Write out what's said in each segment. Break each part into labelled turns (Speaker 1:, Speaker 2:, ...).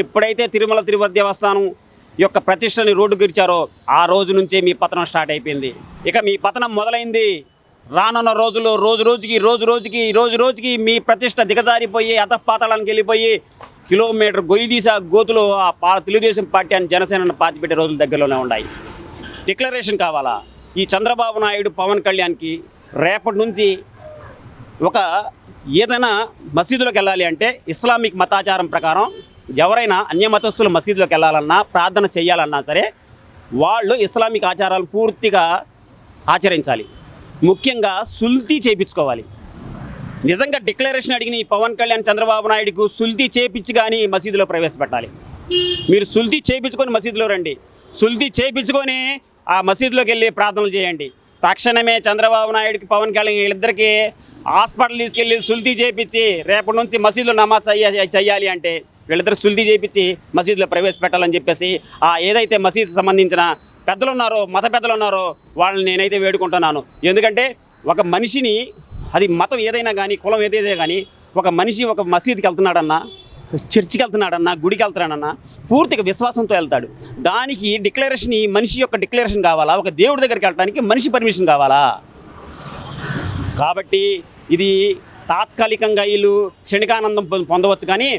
Speaker 1: ఎప్పుడైతే తిరుమల తిరుపతి దేవస్థానం యొక్క ప్రతిష్టని రోడ్డుకిచ్చారో ఆ రోజు నుంచే మీ పతనం స్టార్ట్ అయిపోయింది. ఇక మీ పతనం మొదలైంది. రానున్న రోజుల్లో రోజు రోజుకి మీ ప్రతిష్ట దిగజారిపోయి అధపాతాళానికి వెళ్ళిపోయి కిలోమీటర్ గొయ్యి తీసా గోతులో ఆ తెలుగుదేశం పార్టీ అని జనసేనను పాతిపెట్టే రోజులు దగ్గరలోనే ఉన్నాయి. డిక్లరేషన్ కావాలా? ఈ చంద్రబాబు నాయుడు పవన్ కళ్యాణ్కి రేపటి నుంచి ఒక ఏదైనా మసీదులోకి వెళ్ళాలి అంటే ఇస్లామిక్ మతాచారం ప్రకారం ఎవరైనా అన్యమతస్తులు మసీదులోకి వెళ్ళాలన్నా ప్రార్థన చేయాలన్నా సరే వాళ్ళు ఇస్లామిక్ ఆచారాలు పూర్తిగా ఆచరించాలి. ముఖ్యంగా సుల్తీ చేయించుకోవాలి. నిజంగా డిక్లరేషన్ అడిగిన ఈ పవన్ కళ్యాణ్ చంద్రబాబు నాయుడుకు సుల్తీ చేయించి కానీ మసీదులో ప్రవేశపెట్టాలి. మీరు సుల్తీ చేయించుకొని మసీదులో రండి, సుల్తీ చేయించుకొని ఆ మసీదులోకి వెళ్ళి ప్రార్థనలు చేయండి. తక్షణమే చంద్రబాబు నాయుడికి పవన్ కళ్యాణ్ వీళ్ళిద్దరికీ హాస్పిటల్ తీసుకెళ్ళి సుల్తీ చేయించి రేపటి నుంచి మసీదులో నమాజ్ చెయ్యాలి అంటే వీళ్ళిద్దరు సుల్తీ చేయించి మసీదులో ప్రవేశపెట్టాలని చెప్పేసి ఏదైతే మసీదు సంబంధించిన పెద్దలు ఉన్నారో మత పెద్దలు ఉన్నారో వాళ్ళని నేనైతే వేడుకుంటున్నాను. ఎందుకంటే ఒక మనిషిని అది మతం ఏదైనా కానీ కులం ఏదైనా కానీ ఒక మనిషి ఒక మసీదుకి వెళ్తున్నాడన్నా చర్చికి వెళ్తున్నాడన్నా గుడికి వెళ్తున్నాడన్నా పూర్తిగా విశ్వాసంతో వెళ్తాడు. దానికి డిక్లరేషన్ ఈ మనిషి యొక్క డిక్లరేషన్ కావాలా? ఒక దేవుడి దగ్గరికి వెళ్ళడానికి మనిషి పర్మిషన్ కావాలా? కాబట్టి ఇది తాత్కాలికంగా వీళ్ళు క్షణికానందం పొందవచ్చు కానీ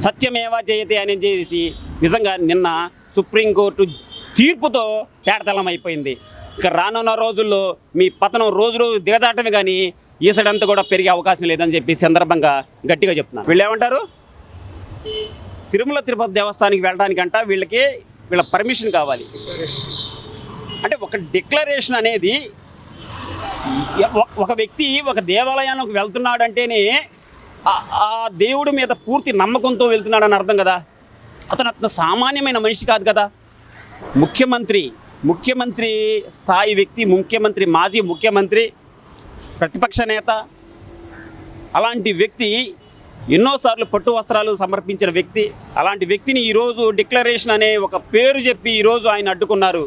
Speaker 1: సత్యమేవా జయతే అనేది నిజంగా నిన్న సుప్రీంకోర్టు తీర్పుతో తేటతెల్లం అయిపోయింది. ఇక రానున్న రోజుల్లో మీ పతనం రోజు దిగజాటమే కానీ ఈసడంతా కూడా పెరిగే అవకాశం లేదని చెప్పి సందర్భంగా గట్టిగా చెప్తున్నారు. వీళ్ళు ఏమంటారు? తిరుమల తిరుపతి దేవస్థానానికి వెళ్ళడానికంట వీళ్ళ పర్మిషన్ కావాలి. అంటే ఒక డిక్లరేషన్ అనేది ఒక వ్యక్తి ఒక దేవాలయానికి వెళ్తున్నాడంటేనే ఆ దేవుడి మీద పూర్తి నమ్మకంతో వెళ్తున్నాడని అర్థం కదా. అతను సామాన్యమైన మనిషి కాదు కదా. ముఖ్యమంత్రి స్థాయి వ్యక్తి, ముఖ్యమంత్రి, మాజీ ముఖ్యమంత్రి, ప్రతిపక్ష నేత, అలాంటి వ్యక్తి ఎన్నోసార్లు పట్టు వస్త్రాలు సమర్పించిన వ్యక్తి, అలాంటి వ్యక్తిని ఈరోజు డిక్లరేషన్ అనే ఒక పేరు చెప్పి ఈరోజు ఆయన అడ్డుకున్నారు.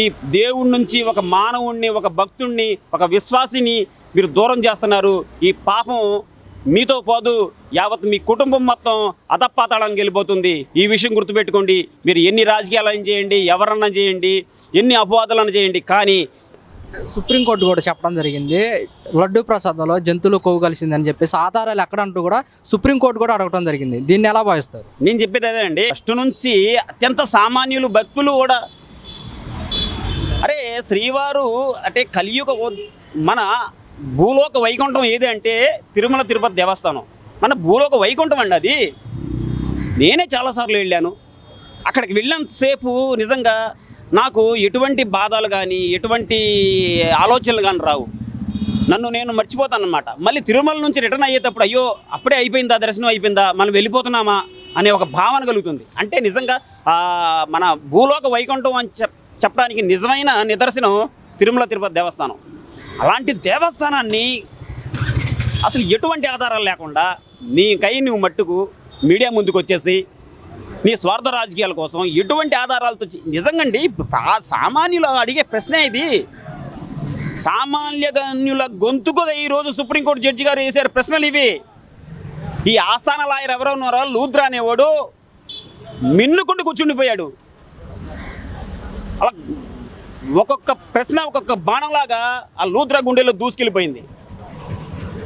Speaker 1: ఈ దేవుడి నుంచి ఒక మానవుణ్ణి, ఒక భక్తుణ్ణి, ఒక విశ్వాసిని మీరు దూరం చేస్తున్నారు. ఈ పాపం మీతో పోదు, యావత్ మీ కుటుంబం మొత్తం అధపాతాళానికి వెళ్ళిపోతుంది. ఈ విషయం గుర్తుపెట్టుకోండి. మీరు ఎన్ని రాజకీయాలను చేయండి, ఎవరన్నా చేయండి, ఎన్ని అపవాదాలను చేయండి, కానీ
Speaker 2: సుప్రీంకోర్టు కూడా చెప్పడం జరిగింది లడ్డూ ప్రసాదంలో జంతువులు కొవ్వు కలిసిందని చెప్పేసి ఆధారాలు ఎక్కడంటూ కూడా సుప్రీంకోర్టు కూడా అడగడం జరిగింది. దీన్ని ఎలా భావిస్తారు?
Speaker 1: నేను చెప్పేది అదేనండి. ఫస్ట్ నుంచి అత్యంత సామాన్యులు భక్తులు కూడా అరే శ్రీవారు అంటే కలియుగ మన భూలోక వైకుంఠం ఏది అంటే తిరుమల తిరుపతి దేవస్థానం మన భూలోక వైకుంఠం అండి. అది నేనే చాలాసార్లు వెళ్ళాను. అక్కడికి వెళ్ళినంతసేపు నిజంగా నాకు ఎటువంటి బాధలు కానీ ఎటువంటి ఆలోచనలు కానీ రావు. నన్ను నేను మర్చిపోతాను అన్నమాట. మళ్ళీ తిరుమల నుంచి రిటర్న్ అయ్యేటప్పుడు అయ్యో అప్పుడే అయిపోయిందా, దర్శనం అయిపోయిందా, మనం వెళ్ళిపోతున్నామా అనే ఒక భావన కలుగుతుంది. అంటే నిజంగా మన భూలోక వైకుంఠం అని చెప్పడానికి నిజమైన నిదర్శనం తిరుమల తిరుపతి దేవస్థానం. అలాంటి దేవస్థానాన్ని అసలు ఎటువంటి ఆధారాలు లేకుండా నువ్వు మట్టుకు మీడియా ముందుకు వచ్చేసి నీ స్వార్థ రాజకీయాల కోసం ఎటువంటి ఆధారాలతో నిజంగా అండి సామాన్యులు అడిగే ప్రశ్నే ఇది. సామాన్యగన్యుల గొంతుకుగా ఈరోజు సుప్రీంకోర్టు జడ్జి గారు వేసారు ప్రశ్నలు ఇవి. ఈ ఆస్థాన లాయర్ ఎవరో ఉన్నారో లూద్రా అనేవాడు మిన్నుకుంటూ కూర్చుండిపోయాడు. అలా ఒక్కొక్క ప్రశ్న ఒక్కొక్క బాణంలాగా ఆ లూద్రా గుండెలో దూసుకెళ్ళిపోయింది.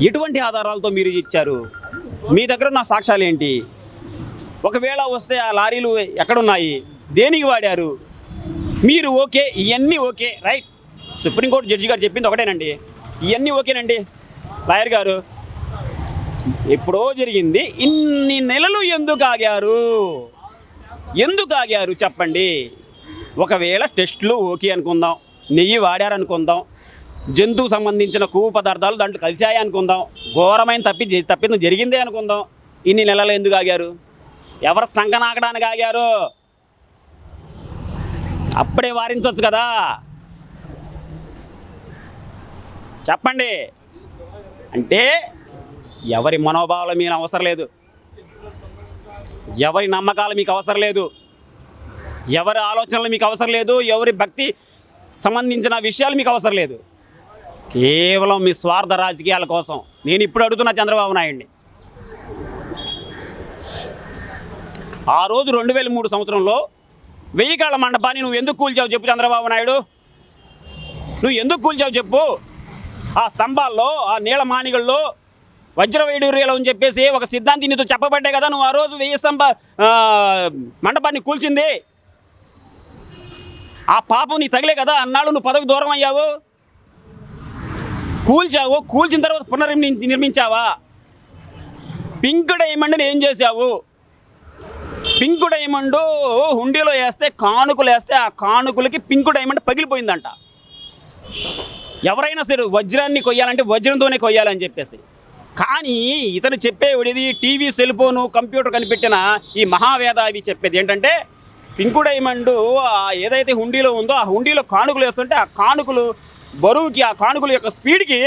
Speaker 1: ఎటువంటి ఆధారాలతో మీరు ఇచ్చారు? మీ దగ్గర ఉన్న సాక్ష్యాలు ఏంటి? ఒకవేళ వస్తే ఆ లారీలు ఎక్కడున్నాయి, దేనికి వాడారు? మీరు ఓకే, ఇవన్నీ ఓకే, రైట్. సుప్రీంకోర్టు జడ్జి గారు చెప్పింది ఒకటేనండి, ఇవన్నీ ఓకేనండి. లాయర్ గారు ఎప్పుడో జరిగింది, ఇన్ని నెలలు ఎందుకు ఆగారు చెప్పండి. ఒకవేళ టెస్టులు ఓకే అనుకుందాం, నెయ్యి వాడారనుకుందాం, జంతువు సంబంధించిన కొవ్వు పదార్థాలు దాంట్లో కలిసాయి అనుకుందాం, ఘోరమైన తప్పిదం జరిగిందే అనుకుందాం. ఇన్ని నెలలు ఎందుకు ఆగారు? ఎవరు సంకనాకడానికి ఆగారు? అప్పుడే వారించవచ్చు కదా. చెప్పండి. అంటే ఎవరి మనోభావాలు మీకు అవసరం లేదు, ఎవరి నమ్మకాలు మీకు అవసరం లేదు, ఎవరి ఆలోచనలు మీకు అవసరం లేదు, ఎవరి భక్తి సంబంధించిన విషయాలు మీకు అవసరం లేదు. కేవలం మీ స్వార్థ రాజకీయాల కోసం నేను ఇప్పుడు అడుగుతున్నా చంద్రబాబు నాయుడిని, ఆ రోజు 2003 సంవత్సరంలో 1000 కాళ్ళ మండపాన్ని నువ్వు ఎందుకు కూల్చావు చెప్పు చంద్రబాబు నాయుడు? నువ్వు ఎందుకు కూల్చావు చెప్పు? ఆ స్తంభాల్లో, ఆ నీళ్ళ మానిగల్లో వజ్ర వైడూర్యాలు అని చెప్పేసి ఒక సిద్ధాంతి నీతో చెప్పబడ్డే కదా నువ్వు ఆ రోజు 1000 స్తంభ మండపాన్ని కూల్చింది. ఆ పాపం నీ తగిలే కదా అన్నాళ్ళు నువ్వు పదవికి దూరం అయ్యావు. కూల్చావు, కూల్చిన తర్వాత పునర్నిర్మించావా? పింక్ డైమండ్ని ఏం చేశావు? పింక్ డైమండ్ హుండీలో వేస్తే, కానుకలు వేస్తే ఆ కానుకలకి పింక్ డైమండ్ పగిలిపోయిందంట. ఎవరైనా సరే వజ్రాన్ని కొయ్యాలంటే వజ్రంతోనే కొయ్యాలని చెప్పేసి. కానీ ఇతను చెప్పేది టీవీ, సెల్ ఫోను, కంప్యూటర్ కనిపెట్టిన ఈ మహావేదావి చెప్పేది ఏంటంటే పింక్ డైమండ్ ఏదైతే హుండీలో ఉందో ఆ హుండీలో కానుకలు వేస్తుంటే ఆ కానుకలు బరువుకి, ఆ కానుకల యొక్క స్పీడ్కి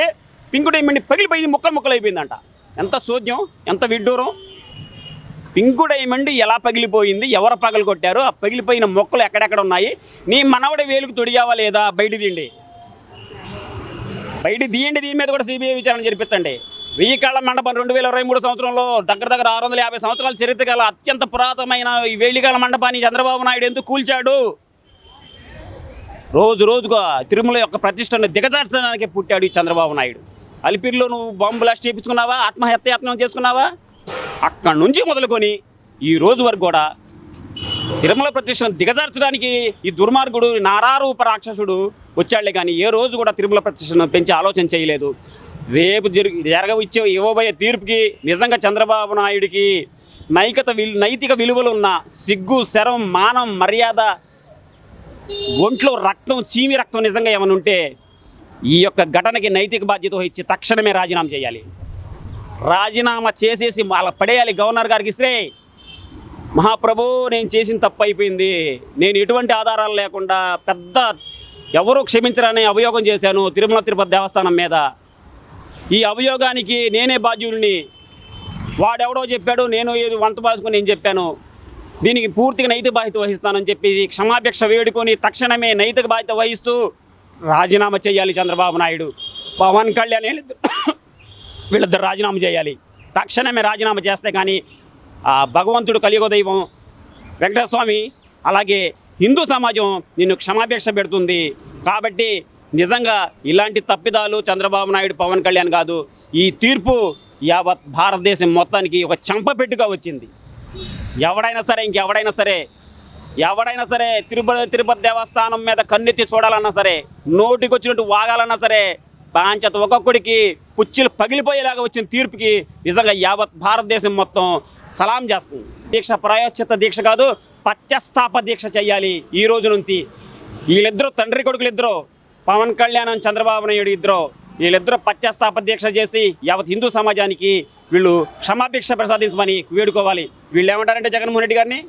Speaker 1: పింక్ డైమండ్ పగిలిపోయింది, ముక్కలు అయిపోయిందంట. ఎంత చోద్యం, ఎంత విడ్డూరం! పింక్ డైమండ్ ఎలా పగిలిపోయింది, ఎవరు పగలు కొట్టారు, ఆ పగిలిపోయిన మొక్కలు ఎక్కడెక్కడ ఉన్నాయి, నీ మనవడి వేలుకు తొడిగావా లేదా? బయట తీయండి. దీని మీద కూడా సిబిఐ విచారణ జరిపించండి. 1000 కాళ్ళ మండపం 2023 సంవత్సరంలో దగ్గర 650 సంవత్సరాల చరిత్ర గల అత్యంత పురాతనమైన ఈ 1000 కాళ్ళ మండపాన్ని చంద్రబాబు నాయుడు ఎందుకు కూల్చాడు? రోజుగా తిరుమల యొక్క ప్రతిష్టను దిగజార్చడానికి పుట్టాడు ఈ చంద్రబాబు నాయుడు. అలిపిరిలో నువ్వు బాంబు బ్లాస్ట్ చేయించుకున్నావా? ఆత్మహత్యాయత్నం చేసుకున్నావా? అక్కడి నుంచి మొదలుకొని ఈ రోజు వరకు కూడా తిరుమల ప్రతిష్టను దిగజార్చడానికి ఈ దుర్మార్గుడు, నారారూప రాక్షసుడు వచ్చాళ్లే కానీ ఏ రోజు కూడా తిరుమల ప్రతిష్టను పెంచే ఆలోచన చేయలేదు. రేపు ఇవ్వబోయే తీర్పుకి నిజంగా చంద్రబాబు నాయుడికి నైతిక విలువలు ఉన్న సిగ్గు, శరం, మానం, మర్యాద, ఒంట్లో రక్తం, చీమి రక్తం నిజంగా ఏమైనా ఉంటే ఈ యొక్క ఘటనకి నైతిక బాధ్యత వహించి తక్షణమే రాజీనామా చేయాలి. రాజీనామా చేసేసి అలా పడేయాలి గవర్నర్ గారికి. ఇస్తే మహాప్రభు, నేను చేసిన తప్పు అయిపోయింది, నేను ఎటువంటి ఆధారాలు లేకుండా ఎవరూ క్షమించరని అభియోగం చేశాను తిరుమల తిరుపతి దేవస్థానం మీద. ఈ అభియోగానికి నేనే బాధ్యుడిని. వాడెవడో చెప్పాడు, నేను వంట బాసుకొని నేను చెప్పాను. దీనికి పూర్తిగా నైతిక బాధ్యత వహిస్తానని చెప్పి క్షమాభిక్ష వేడుకొని తక్షణమే నైతిక బాధ్యత వహిస్తూ రాజీనామా చేయాలి చంద్రబాబు నాయుడు. పవన్ కళ్యాణ్ వీళ్ళిద్దరు రాజీనామా చేయాలి. తక్షణమే రాజీనామా చేస్తే కానీ ఆ భగవంతుడు, కలియుగ దైవం వెంకటేశ్వర స్వామి, అలాగే హిందూ సమాజం నిన్ను క్షమాభిక్ష పెడుతుంది. కాబట్టి నిజంగా ఇలాంటి తప్పిదాలు చంద్రబాబు నాయుడు, పవన్ కళ్యాణ్ కాదు, ఈ తీర్పు యావత్ భారతదేశం మొత్తానికి ఒక చంపపెట్టుగా వచ్చింది. ఎవడైనా సరే తిరుపతి దేవస్థానం మీద కన్నెత్తి చూడాలన్నా సరే, నోటికి వచ్చినట్టు వాగాలన్నా సరే, పాంచత ఒక్కొక్కడికి పుచ్చిలు పగిలిపోయేలాగా వచ్చిన తీర్పుకి నిజంగా యావత్ భారతదేశం మొత్తం సలాం చేస్తుంది. దీక్ష ప్రాయశ్చిత్త దీక్ష కాదు, పశ్చాత్తాప దీక్ష చేయాలి ఈ రోజు నుంచి. వీళ్ళిద్దరూ తండ్రి కొడుకులు ఇద్దరు, పవన్ కళ్యాణ్, చంద్రబాబు నాయుడు ఇద్దరు, వీళ్ళిద్దరూ పశ్చాత్తాప దీక్ష చేసి యావత్ హిందూ సమాజానికి వీళ్ళు క్షమాభిక్ష ప్రసాదించమని వేడుకోవాలి. వీళ్ళు ఏమంటారంటే జగన్మోహన్ రెడ్డి గారిని